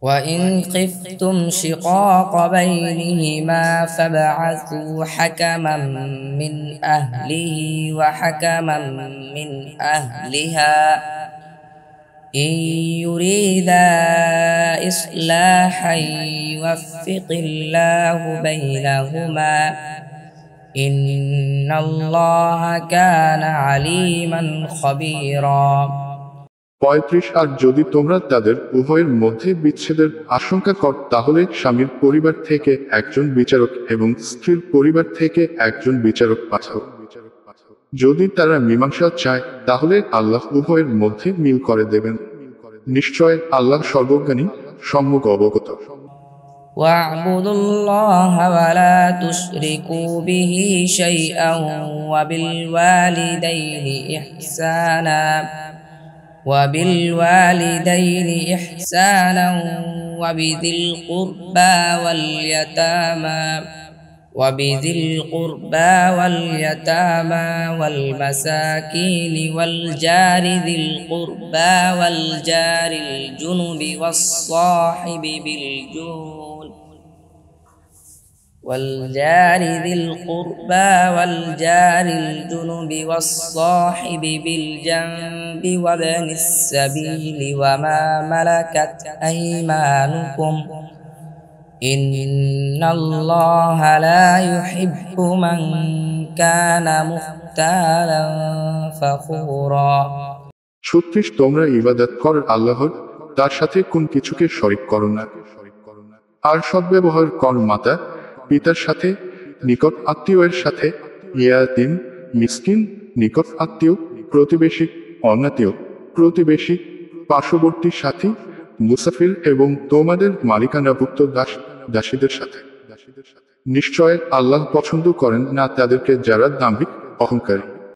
وإن خفتم شقاق بينهما فابعثوا حكما من أهله وحكما من أهلها إن يريدا إصلاحا يوفق الله بينهما إن الله كان عليما خبيرا। ৩৫ আর যদি তোমরা তাদের উভয়ের মধ্যে বিচ্ছেদের আশঙ্কা কর তাহলে স্বামীর পরিবার থেকে একজন বিচারক এবং স্ত্রীর পরিবার থেকে একজন বিচারক পাঠাও। যদি তারা মীমাংসা চায় তাহলে আল্লাহ উভয়ের মধ্যে মিল করে দেবেন। নিশ্চয় আল্লাহ সর্বজ্ঞানী, সম্যক অবগত। واعبدوا الله ولا تشركوا به شيئا وبالوالدين إحسانا وبذي القربى واليتامى والمساكين والجار ذي القربى والجار الجنب والصاحب بالجنب وابن السبيل وما ملكت أيمانكم إن الله لا يحب من كان مختالا فخورا। ৩৬ তোমরা ইবাদত কর আল্লাহর, তার সাথে কোন কিছুকে শরীক করো না। আর সদ্ব্যবহার কর মাতা পিতার সাথে, নিকট আত্মীয়ের সাথে, ইয়াতীম মিসকিন, নিকট আত্মীয়, প্রতিবেশী, অনাত্মীয়, প্রতিবেশী, পার্শ্ববর্তী সাথী, মুসাফির এবং তোমাদের মালিকানাভুক্ত দাস দাসীদের সাথে। নিশ্চয় আল্লাহ পছন্দ করেন না তাদেরকে যারা দাম্ভিক, অহংকারী।